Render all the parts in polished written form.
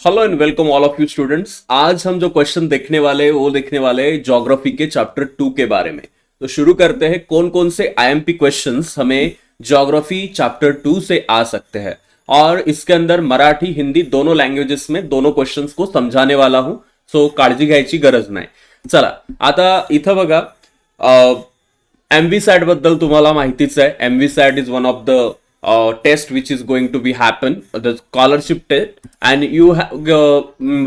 Hello and welcome all of you students. आज हम जो क्वेश्चन देखने वाले हैं वो देखने वाले हैं ज्योग्राफी के चैप्टर 2 के बारे में। तो शुरू करते हैं कौन कौन से आईएमपी क्वेश्चंस हमें ज्योग्राफी चैप्टर 2 से आ सकते हैं। और इसके अंदर मराठी हिंदी दोनों लँग्वेजेस में दोनों क्वेश्चंस को समझाने वाला हूं, सो काळजी घ्यायची गरज नाही। चला आता इथं बघा, MVSAT बद्दल तुम्हाला माहितीच आहे। MVSAT is one of the test which is going to be happen, the scholarship test, and you have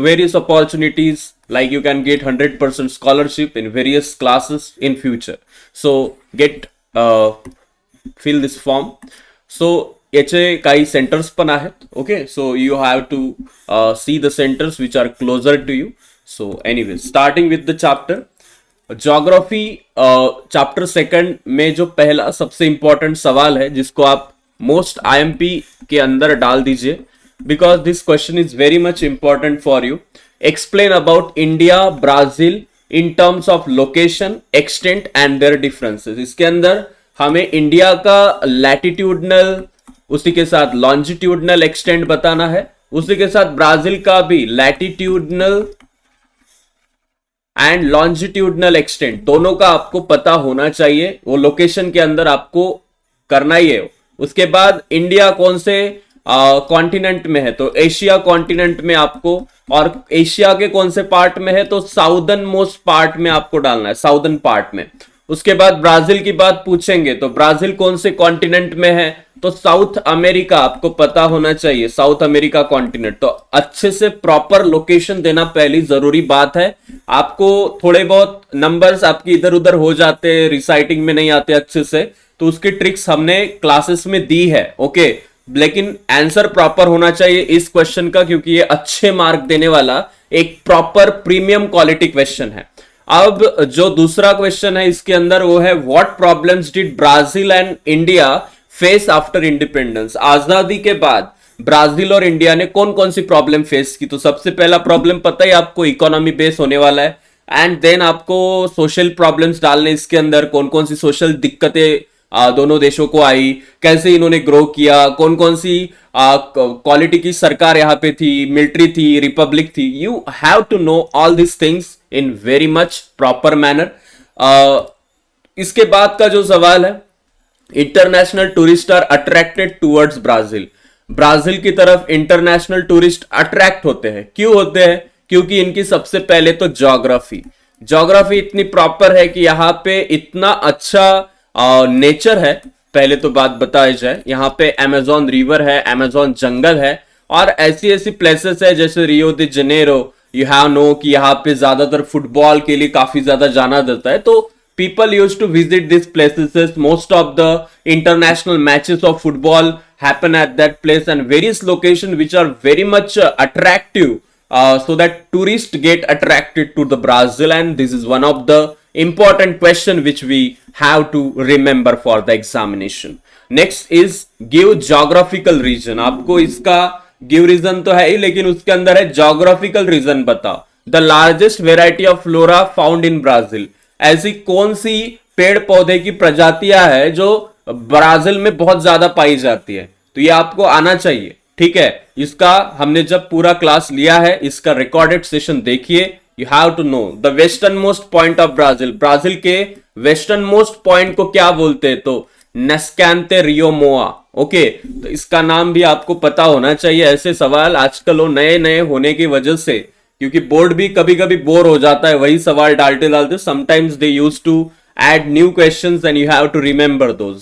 various opportunities, like you can get 100% scholarship in various classes in future. So get fill this form. So याचे काही centres पण आहेत. Okay, so you have to see the centres which are closer to you. So anyway, starting with the chapter geography chapter second में जो पहला सबसे important सवाल है जिसको आप मोस्ट आईएमपी के अंदर डाल दीजिए, because this question is very much important for you. Explain about India Brazil in terms of location, extent and there differences. इसके अंदर हमें इंडिया का लैटिट्यूडनल, उसी के साथ लॉन्जिट्यूडनल एक्सटेंट बताना है, उसी के साथ ब्राजील का भी लैटिट्यूडनल एंड लॉन्जिट्यूडनल एक्सटेंट दोनों का आपको पता होना चाहिए. वो लोकेशन के अंदर आपको करना ही है. उसके बाद इंडिया कौन से कॉन्टिनेंट में है, तो एशिया कॉन्टिनेंट में आपको, और एशिया के कौन से पार्ट में है, तो साउदर्न मोस्ट पार्ट में आपको डालना है, साउदर्न पार्ट में. उसके बाद ब्राजील की बात पूछेंगे तो ब्राजील कौन से कॉन्टिनेंट में है, तो साउथ अमेरिका आपको पता होना चाहिए, साउथ अमेरिका कॉन्टिनेंट. तो अच्छे से प्रॉपर लोकेशन देना पहली जरूरी बात है. आपको थोड़े बहुत नंबर्स आपकी इधर उधर हो जाते हैं, रिसाइटिंग में नहीं आते अच्छे से, तो उसकी ट्रिक्स हमने क्लासेस में दी है. ओके, लेकिन आंसर प्रॉपर होना चाहिए इस क्वेश्चन का, क्योंकि ये अच्छे मार्क देने वाला एक प्रॉपर प्रीमियम क्वालिटी क्वेश्चन है. अब जो दूसरा क्वेश्चन है इसके अंदर वो है, what problems did Brazil and India face after independence. आजादी के बाद ब्राजील और इंडिया ने कौन कौन सी प्रॉब्लम फेस की. तो सबसे पहला प्रॉब्लम पता ही आपको, इकोनॉमी बेस होने वाला है. एंड देन आपको सोशल प्रॉब्लम्स डालने इसके अंदर, कौन कौन सी सोशल दिक्कतें दोनों देशों को आई, कैसे इन्होंने ग्रो किया, कौन कौन सी क्वालिटी की सरकार यहाँ पे थी, मिलिट्री थी, रिपब्लिक थी. You have to know all this things in very much proper manner. इसके बाद का जो सवाल है, international tourist are attracted towards Brazil. Brazil की तरफ इंटरनेशनल टूरिस्ट अट्रैक्ट होते हैं. क्यों होते हैं? क्योंकि इनकी सबसे पहले तो ज्योग्राफी इतनी प्रॉपर है कि यहाँ पे इतना अच्छा नेचर है. पहले तो बात बताई जाए, यहाँ पे अमेजोन रिवर है, अमेजोन जंगल है, और ऐसी ऐसी प्लेसेस है जैसे Rio de Janeiro. You have know कि यहाँ पे ज्यादातर फुटबॉल के लिए काफी ज्यादा जाना जाता है. तो people used to visit these places. Most of the international matches of football happen at that place, and various locations which are very much attractive, so that tourists get attracted to the Brazil. And this is one of the important question which we have to remember for the examination. Next is give geographical region. आपको इसका give reason तो है ही, लेकिन उसके अंदर है geographical region बताओ. The largest variety of flora found in Brazil. ऐसी कौन सी पेड़ पौधे की प्रजातियां है जो ब्राजील में बहुत ज्यादा पाई जाती है. तो ये आपको आना चाहिए. ठीक है, इसका हमने जब पूरा क्लास लिया है, इसका रिकॉर्डेड सेशन देखिए. You have to know the western most point of Brazil. Brazil के वेस्टर्न मोस्ट पॉइंट को क्या बोलते हैं, तो नेस्कैंते रियो मोआ. ओके, तो इसका नाम भी आपको पता होना चाहिए. ऐसे सवाल आजकल वो नए नए होने की वजह से, क्योंकि बोर्ड भी कभी कभी बोर हो जाता है वही सवाल डालते डालते. Sometimes they use to add new questions and you have to remember those.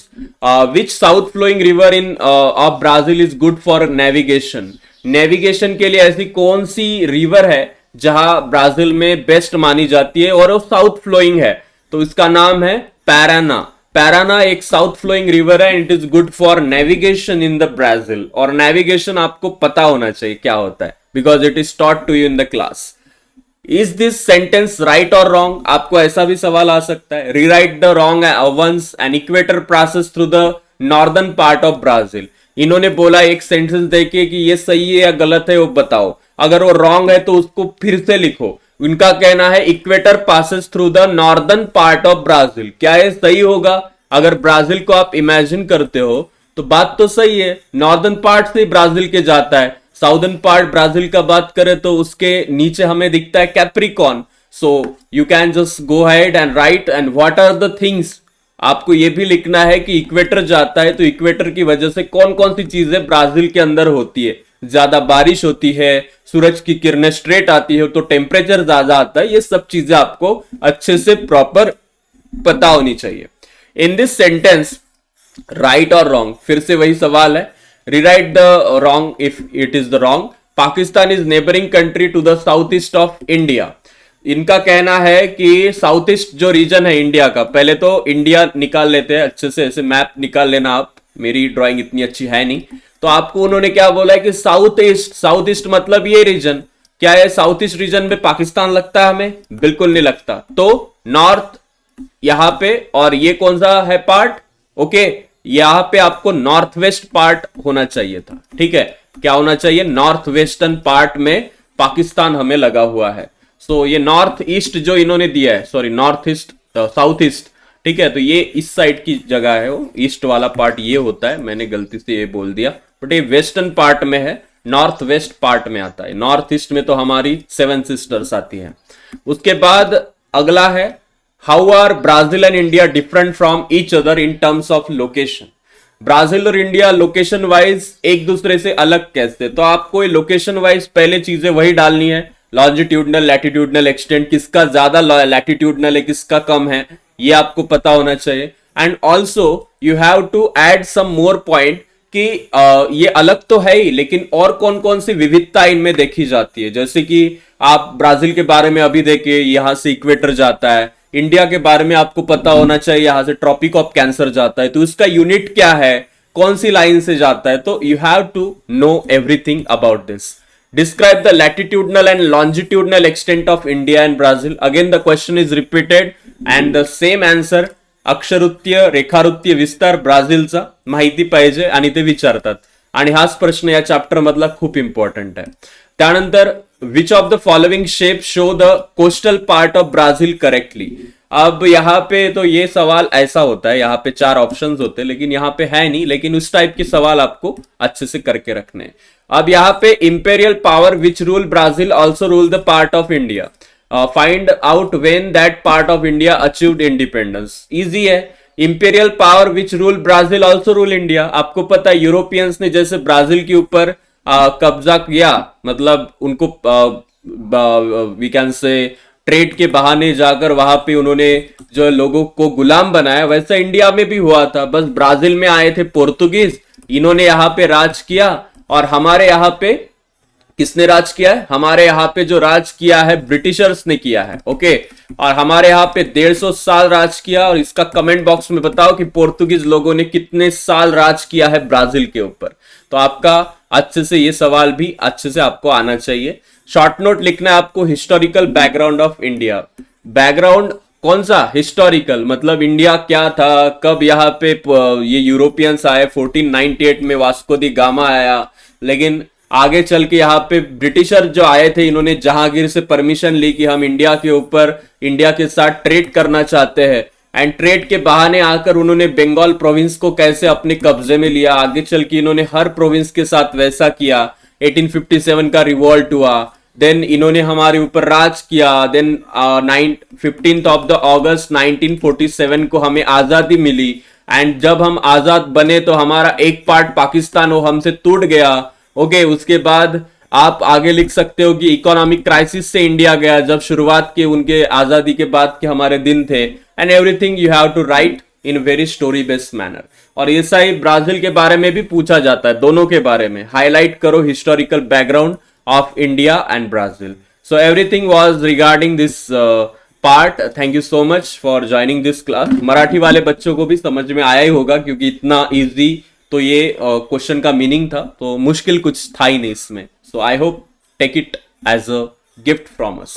Which south flowing river in of Brazil is good for navigation. Navigation के लिए ऐसी कौन सी रिवर है जहां ब्राजील में बेस्ट मानी जाती है और वो साउथ फ्लोइंग है, तो इसका नाम है पैराना. पैराना एक साउथ फ्लोइंग रिवर है, it is good for navigation in the Brazil. और नेविगेशन आपको पता होना चाहिए क्या होता है, because it is taught to you in the class. Is this sentence right और रॉन्ग, आपको ऐसा भी सवाल आ सकता है. Rewrite the wrong ones an equator passes through the northern part of Brazil. इन्होंने बोला एक सेंटेंस देखिए कि ये सही है या गलत है वो बताओ. अगर वो रॉन्ग है तो उसको फिर से लिखो. उनका कहना है equator passes through the northern part of Brazil. क्या ये सही होगा? अगर ब्राजील को आप इमेजिन करते हो तो बात तो सही है, नॉर्दर्न पार्ट से ब्राजील के जाता है. साउदर्न पार्ट ब्राजील का बात करें तो उसके नीचे हमें दिखता है Capricorn. So you can just go ahead and write and what are the things. आपको ये भी लिखना है कि इक्वेटर जाता है तो इक्वेटर की वजह से कौन कौन सी चीजें ब्राजील के अंदर होती है। ज्यादा बारिश होती है, सूरज की किरणें स्ट्रेट आती है तो टेम्परेचर ज्यादा आता है। ये सब चीजें आपको अच्छे से प्रॉपर पता होनी चाहिए। इन दिस सेंटेंस राइट और रॉन्ग, फिर से वही सवाल है, rewrite the wrong if it is the wrong। Pakistan is neighbouring country to the south east of India. इनका कहना है कि साउथ ईस्ट जो रीजन है इंडिया का, पहले तो इंडिया निकाल लेते हैं अच्छे से, ऐसे मैप निकाल लेना आप, मेरी ड्राइंग इतनी अच्छी है नहीं। तो आपको उन्होंने क्या बोला है कि साउथ ईस्ट, साउथ ईस्ट मतलब ये रीजन। क्या है साउथ ईस्ट रीजन में पाकिस्तान लगता है? हमें बिल्कुल नहीं लगता। तो नॉर्थ यहां पे, और ये कौन सा है पार्ट? ओके, यहां पे आपको नॉर्थ वेस्ट पार्ट होना चाहिए था। ठीक है, क्या होना चाहिए? नॉर्थ वेस्टर्न पार्ट में पाकिस्तान हमें लगा हुआ है। सो ये नॉर्थ ईस्ट जो इन्होंने दिया है, sorry north east, south east, ठीक है, तो ये इस साइड की जगह है, वो ईस्ट वाला पार्ट ये होता है, मैंने गलती से ये बोल दिया, बट ये वेस्टर्न पार्ट में है, नॉर्थ वेस्ट पार्ट में आता है। नॉर्थ ईस्ट में तो हमारी 7 सिस्टर्स आती हैं। उसके बाद अगला है, how are Brazil and India different from each other in terms of location. Brazil और इंडिया लोकेशन वाइज एक दूसरे से अलग कैसे? तो आपको लोकेशन वाइज पहले चीजें वही डालनी है, लॉन्जिट्यूडनल लैटिट्यूडनल एक्सटेंट, किसका ज्यादा लैटिट्यूडनल है किसका कम है, ये आपको पता होना चाहिए। And also you have to add some more point कि ये अलग तो है ही, लेकिन और कौन कौन सी विविधता इनमें देखी जाती है। जैसे कि आप ब्राजील के बारे में अभी देखिए, यहां से इक्वेटर जाता है। इंडिया के बारे में आपको पता होना चाहिए, यहां से ट्रॉपिक ऑफ कैंसर जाता है, तो इसका यूनिट क्या है, कौन सी लाइन से जाता है। तो you have to know everything about this. Describe the latitudinal and longitudinal extent of India and Brazil. Again the question is repeated and the same answer, अक्षरुत्य, रेखारुत्य, विस्तार ब्राझीलचा माहिती पाहिजे आणि ते विचारतात, आणि हाच प्रश्न या चॅप्टर मधला खूप इंपॉर्टंट आहे। त्यानंतर which of the following shape show the coastal part of Brazil correctly. अब यहाँ पे तो ये सवाल ऐसा होता है, यहाँ पे 4 ऑप्शंस होते हैं, लेकिन यहाँ पे है नहीं, लेकिन उस टाइप के सवाल आपको अच्छे से करके रखने हैं। अब यहाँ पे imperial power which rule Brazil also rule the part of India, find out when that part of India achieved independence. Easy है, imperial power which rule Brazil also rule India. आपको पता है यूरोपियंस ने जैसे ब्राजील के ऊपर कब्जा किया, मतलब उनको वी कैन से ट्रेड के बहाने जाकर वहां पे उन्होंने जो लोगों को गुलाम बनाया, वैसा इंडिया में भी हुआ था। बस ब्राजील में आए थे पोर्तुगीज, इन्होंने यहाँ पे राज किया, और हमारे यहाँ पे किसने राज किया है? हमारे यहाँ पे जो राज किया है ब्रिटिशर्स ने किया है। ओके, और हमारे यहाँ पे 150 साल राज किया। और इसका कमेंट बॉक्स में बताओ कि पोर्तुगीज लोगों ने कितने साल राज किया है ब्राजील के ऊपर। तो आपका अच्छे से ये सवाल भी अच्छे से आपको आना चाहिए। शॉर्ट नोट लिखना है आपको, historical background of India. Background कौन सा? हिस्टोरिकल, मतलब इंडिया क्या था, कब यहाँ पे ये यूरोपियंस आए, 1498 में वास्को दी गामा आया, लेकिन आगे चल के यहाँ पे ब्रिटिशर जो आए थे, इन्होंने जहांगीर से परमिशन ली कि हम इंडिया के ऊपर, इंडिया के साथ ट्रेड करना चाहते हैं, एंड ट्रेड के बहाने आकर उन्होंने बंगाल प्रोविंस को कैसे अपने कब्जे में लिया। आगे चल के इन्होंने हर प्रोविंस के साथ वैसा किया। 1857 का रिवॉल्ट हुआ, देन इन्होंने हमारे ऊपर राज किया। देन 15th ऑफ द अगस्त 1947 को हमें आजादी मिली, एंड जब हम आजाद बने तो हमारा एक पार्ट पाकिस्तान वो हमसे टूट गया। ओके, उसके बाद आप आगे लिख सकते हो कि इकोनॉमिक क्राइसिस से इंडिया गया, जब शुरुआत के उनके आजादी के बाद के हमारे दिन थे, and everything you have to write in very story based manner. और ऐसा ही ब्राजील के बारे में भी पूछा जाता है, दोनों के बारे में हाईलाइट करो historical background of India and Brazil. So everything was regarding this part. Thank you so much for joining this class. Marathi वाले बच्चों को भी समझ में आया ही होगा, क्योंकि इतना इजी तो ये क्वेश्चन का मीनिंग था, तो मुश्किल कुछ था ही नहीं इसमें। So I hope take it as a gift from us.